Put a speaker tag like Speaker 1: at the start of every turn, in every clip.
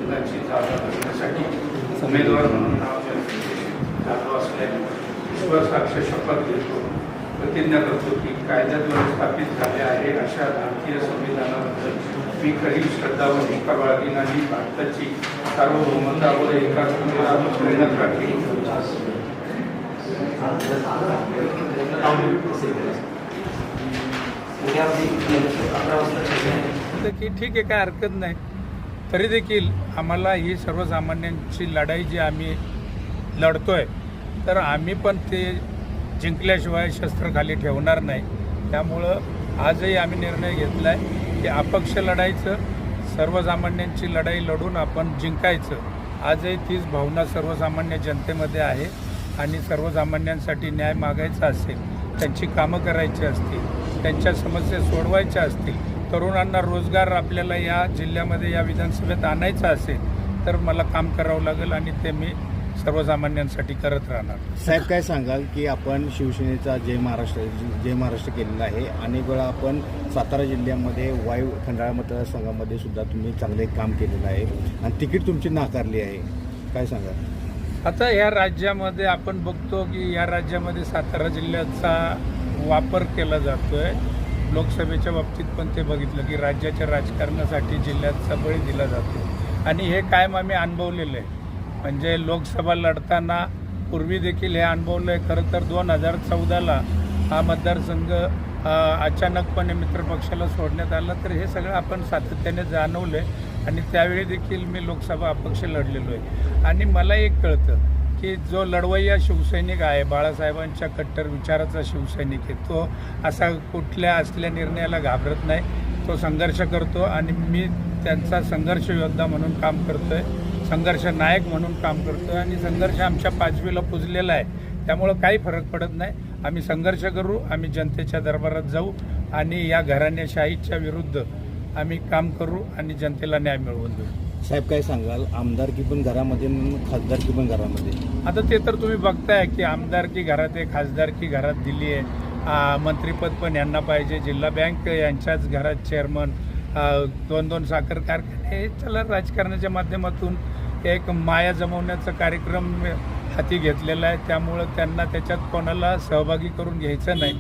Speaker 1: पदाची जागा करण्यासाठी उमेदवार म्हणून नाव झालो असल्याने विश्वासार्थ शपथ घेतो. प्रतिज्ञा करतो की कायद्याद्वारे स्थापित झाले आहे अशा भारतीय संविधानाबद्दल मी खरी श्रद्धा व निष्ठा बाळगीन आणि भारताची सार्वभौमता व एकात्मतेला परिणत राखीन.
Speaker 2: की ठीक आहे, काय हरकत नाही. तरी देखील आम्हाला ही सर्वसामान्यांची लढाई जी आम्ही लढतोय तर आम्ही पण ते जिंकल्याशिवाय शस्त्र खाली ठेवणार नाही. त्यामुळं आजही आम्ही निर्णय घेतला आहे की अपक्ष लढायचं, सर्वसामान्यांची लढाई लढून आपण जिंकायचं. आजही तीच भावना सर्वसामान्य जनतेमध्ये आहे आणि सर्वसामान्यांसाठी न्याय मागायचा असेल, त्यांची कामं करायची असतील, त्यांच्या समस्या सोडवायच्या असतील, तरुणांना रोजगार आपल्याला या जिल्ह्यामध्ये या विधानसभेत आणायचा असेल तर मला काम करावं लागेल आणि ते मी सर्वसामान्यांसाठी करत राहणार.
Speaker 3: साहेब, काय सांगाल की आपण शिवसेनेचा जय महाराष्ट्र केलेला आहे. अनेक वेळा आपण सातारा जिल्ह्यामध्ये वायू खंडाळा मतदारसंघामध्ये सुद्धा तुम्ही चांगले काम केलेलं आहे आणि तिकीट तुमची नाकारली आहे. काय सांगाल?
Speaker 2: आता या राज्यामध्ये आपण बघतो की या राज्यामध्ये सातारा जिल्ह्याचा वापर केला जातोय. लोकसभेच्या बाबतीत पण ते बघितलं की राज्याच्या राजकारणासाठी जिल्ह्याचा बळी दिला जातो आणि हे कायम आम्ही अनुभवलेलं आहे. म्हणजे लोकसभा लढताना पूर्वी देखील हे अनुभवलं आहे. खरं तर 2014ला हा मतदारसंघ अचानकपणे मित्रपक्षाला सोडण्यात आला, तर हे सगळं आपण सातत्याने जाणवलं आहे आणि त्यावेळी देखील मी लोकसभा अपक्ष लढलेलो आहे. आणि मला एक कळतं की जो लढवय्या शिवसैनिक आहे, बाळासाहेबांच्या कट्टर विचाराचा शिवसैनिक आहे, तो असा कुठल्या असल्या निर्णयाला घाबरत नाही. तो संघर्ष करतो आणि मी त्यांचा संघर्ष योद्धा म्हणून काम करतो आहे, संघर्ष नायक म्हणून काम करतो आहे आणि संघर्ष आमच्या पाचवीला पुजलेला आहे. त्यामुळं काही फरक पडत नाही. आम्ही संघर्ष करू, आम्ही जनतेच्या दरबारात जाऊ आणि या घराणेशाहीच्या विरुद्ध आम्ही काम करू आणि जनतेला न्याय मिळवून देऊ.
Speaker 3: साहेब, काय सांगाल? आमदारकी पण घरामध्ये, खासदारकी पण घरामध्ये.
Speaker 2: आता ते तर तुम्ही बघताय की आमदारकी घरात आहे, खासदारकी घरात दिली आहे, मंत्रिपद पण यांना पाहिजे, जिल्हा बँक यांच्याच घरात चेअरमन, 2-2 साखर कारखाने. हे चला राजकारणाच्या माध्यमातून एक माया जमवण्याचा कार्यक्रम हाती घेतलेला आहे. त्यामुळं त्यांना त्याच्यात कोणाला सहभागी करून घ्यायचं नाही.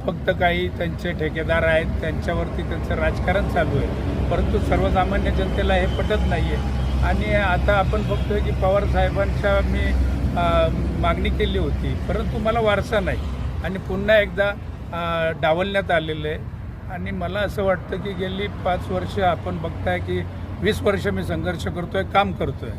Speaker 2: फक्त काही त्यांचे ठेकेदार आहेत, त्यांच्यावरती त्यांचं राजकारण चालू आहे. परंतु सर्वसामान्य जनतेला हे पटत नाही आहे. आणि आता आपण बघतोय की पवार साहेबांच्या मी मागणी केली होती, परंतु मला वारसा नाही आणि पुन्हा एकदा डावलण्यात आलेलं आहे. आणि मला असं वाटतं की गेली 5 वर्ष आपण बघताय की 20 वर्ष मी संघर्ष करतोय, काम करतोय.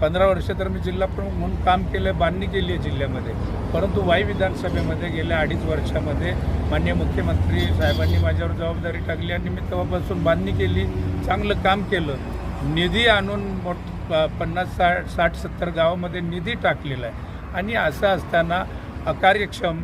Speaker 2: 15 वर्ष तर मी जिल्हा प्रमुख म्हणून काम केलं, बांधणी केली आहे जिल्ह्यामध्ये. परंतु वाई विधानसभेमध्ये गेल्या 2.5 वर्षामध्ये माननीय मुख्यमंत्री साहेबांनी माझ्यावर जबाबदारी टाकली आणि मी तेव्हापासून बांधणी केली, चांगलं काम केलं, निधी आणून 50, 60, 70 गावामध्ये निधी टाकलेला आहे. आणि असं असताना अकार्यक्षम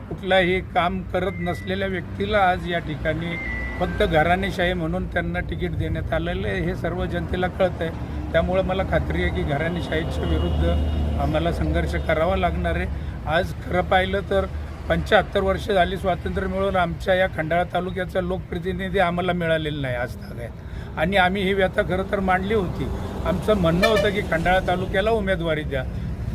Speaker 2: कुठलाही काम करत नसलेल्या व्यक्तीला आज या ठिकाणी फक्त घराणेशाही म्हणून त्यांना तिकीट देण्यात आलेलं आहे, हे सर्व जनतेला कळतं आहे. त्यामुळं मला खात्री आहे की घराणेशाहीच्या विरुद्ध आम्हाला संघर्ष करावा लागणार आहे. आज खरं पाहिलं तर 75 वर्ष झाली स्वातंत्र्य मिळून आमच्या या खंडाळा तालुक्याचा लोकप्रतिनिधी आम्हाला मिळालेला नाही आज तागायत. आणि आम्ही ही व्यथा खरं तर मांडली होती. आमचं म्हणणं होतं की खंडाळा तालुक्याला उमेदवारी द्या.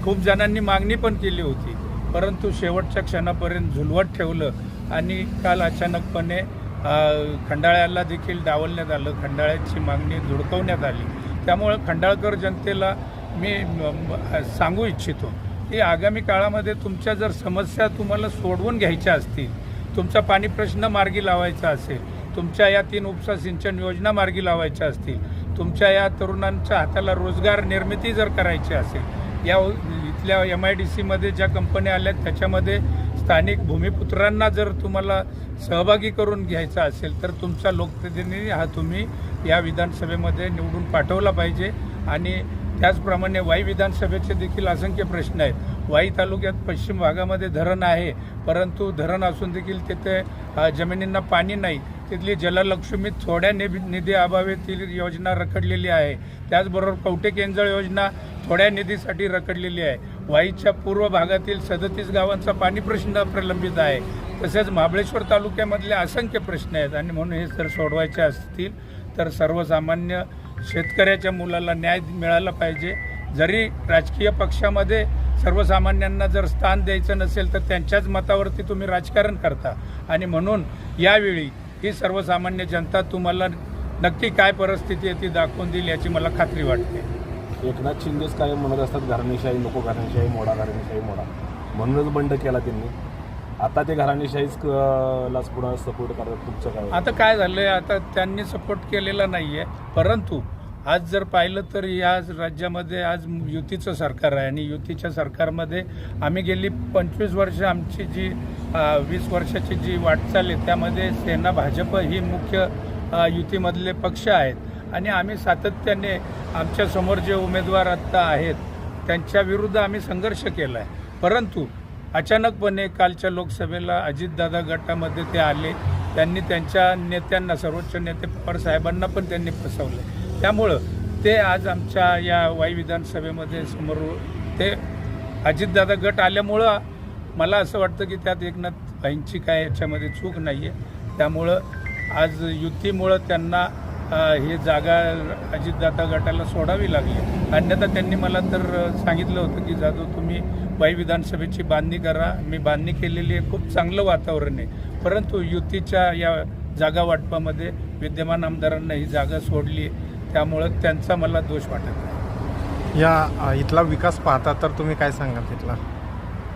Speaker 2: खूप जणांनी मागणी पण केली होती, परंतु शेवटच्या क्षणापर्यंत झुलवत ठेवलं आणि काल अचानकपणे खंडाळ्याला देखील डावलण्यात आलं, खंडाळ्याची मागणी धुडकवण्यात आली. त्यामुळं खंडाळकर जनतेला मी सांगू इच्छितो की आगामी काळामध्ये तुमच्या जर समस्या तुम्हाला सोडवून घ्यायच्या असतील, तुमचा पाणी प्रश्न मार्गी लावायचा असेल, तुमच्या या 3 उपसा सिंचन योजना मार्गी लावायच्या असतील, तुमच्या या तरुणांच्या हाताला रोजगार निर्मिती जर करायची असेल, या इथल्या MIDCमध्ये ज्या कंपन्या आल्यात त्याच्यामध्ये स्थानिक भूमिपुत्रांना जर तुम्हाला सहभागी करून घ्यायचा असेल तर तुमचा लोकप्रतिनिधी हा तुम्ही या विधानसभेमध्ये निवडून पाठवला पाहिजे. आणि त्याचप्रमाणे वाई विधानसभेचे देखील असंख्य प्रश्न आहेत. वाई तालुक्यात पश्चिम भागामध्ये धरण आहे, परंतु धरण असून देखील तिथे जमिनींना पाणी नाही. तिथली जललक्ष्मी थोड्या निधी अभावी ती योजना रखडलेली आहे. त्याचबरोबर कवठे केंजळ योजना थोड्या निधीसाठी रखडलेली आहे. वाईच्या पूर्व भागातील 37 गावांचा पाणी प्रश्न प्रलंबित आहे. तसेच महाबळेश्वर तालुक्यामधले असंख्य प्रश्न आहेत आणि म्हणून हे जर सोडवायचे असतील तर सर्वसामान्य शेतकऱ्याच्या मुलाला न्याय मिळाला पाहिजे. जरी राजकीय पक्षामध्ये सर्वसामान्यांना जर स्थान द्यायचं नसेल तर त्यांच्याच मतावरती तुम्ही राजकारण करता आणि म्हणून यावेळी ही सर्वसामान्य जनता तुम्हाला नक्की काय परिस्थिती आहे ती दाखवून देईल याची मला खात्री वाटते.
Speaker 4: एकनाथ शिंदेच कायम म्हणत असतात घराणेशाही नको, घराणेशाही मोडा, घराणेशाही मोडा, म्हणूनच बंड केला त्यांनी. आता ते घराणेशाहीच लाच पुन्हा सपोर्ट करतात. तुमचं काय?
Speaker 2: आता काय झालंय, आता त्यांनी सपोर्ट केलेला नाहीये, परंतु आज जर पाहिलं तर या राज्यामध्ये आज युतीचं सरकार आहे आणि युतीच्या सरकारमध्ये आम्ही गेली 25 वर्ष आमची जी 20 वर्षाची जी वाटचाल आहे त्यामध्ये सेना भाजप ही मुख्य युतीमधले पक्ष आहेत आणि आम्ही सातत्याने आमच्या समोर जे उमेदवार आत्ता आहेत त्यांच्या विरुद्ध आम्ही संघर्ष केला आहे. परंतु अचानकपणे कालच्या लोकसभेला अजितदादा गटामध्ये ते आले. त्यांनी त्यांच्या नेत्यांना, सर्वोच्च नेते पवार साहेबांना पण त्यांनी फसवले. त्यामुळं ते आज आमच्या या वाई विधानसभेमध्ये समोर ते अजितदादा गट आल्यामुळं मला असं वाटतं की त्यात एकनाथ भाईंची काय याच्यामध्ये चूक नाही आहे. त्यामुळं आज युतीमुळं त्यांना ही जागा अजितदादा गटाला सोडावी लागली. अन्यथा त्यांनी मला तर सांगितलं होतं की जाधव तुम्ही वाई विधानसभेची बांधणी करा. मी बांधणी केलेली आहे, खूप चांगलं वातावरण आहे. परंतु युतीच्या या जागा वाटपामध्ये विद्यमान आमदारांना ही जागा सोडली, त्यामुळं त्यांचा मला दोष वाटत नाही.
Speaker 5: या इथला विकास पाहता तर तुम्ही काय सांगाल तिथला?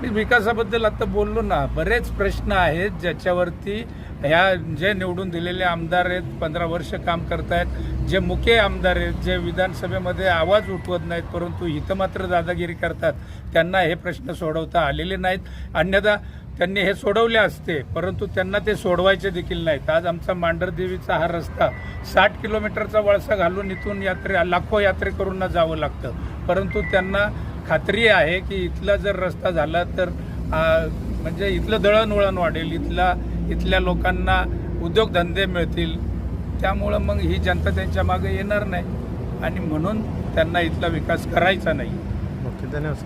Speaker 2: मी विकासाबद्दल आता बोललो ना, बरेच प्रश्न आहेत ज्याच्यावरती ह्या जे निवडून दिलेले आमदार आहेत, 15 वर्ष काम करतायत, जे मुख्य आमदार आहेत, जे विधानसभेमध्ये आवाज उठवत नाहीत परंतु इथं मात्र दादागिरी करतात, त्यांना हे प्रश्न सोडवता आलेले नाहीत. अन्यथा त्यांनी हे सोडवले असते परंतु त्यांना ते सोडवायचे देखील नाहीत. आज आमचा मांढरदेवीचा हा रस्ता 60 किलोमीटरचा वळसा घालून इथून लाखो यात्रेकरूंना जावं लागतं, परंतु त्यांना खात्री आहे की इथला जर रस्ता झाला तर म्हणजे इथलं दळणवळण वाढेल, इथल्या लोकांना उद्योगधंदे मिळतील. त्यामुळं मग ही जनता त्यांच्या मागे येणार नाही आणि म्हणून त्यांना इथला विकास करायचा नाही.
Speaker 5: ओके, धन्यवाद.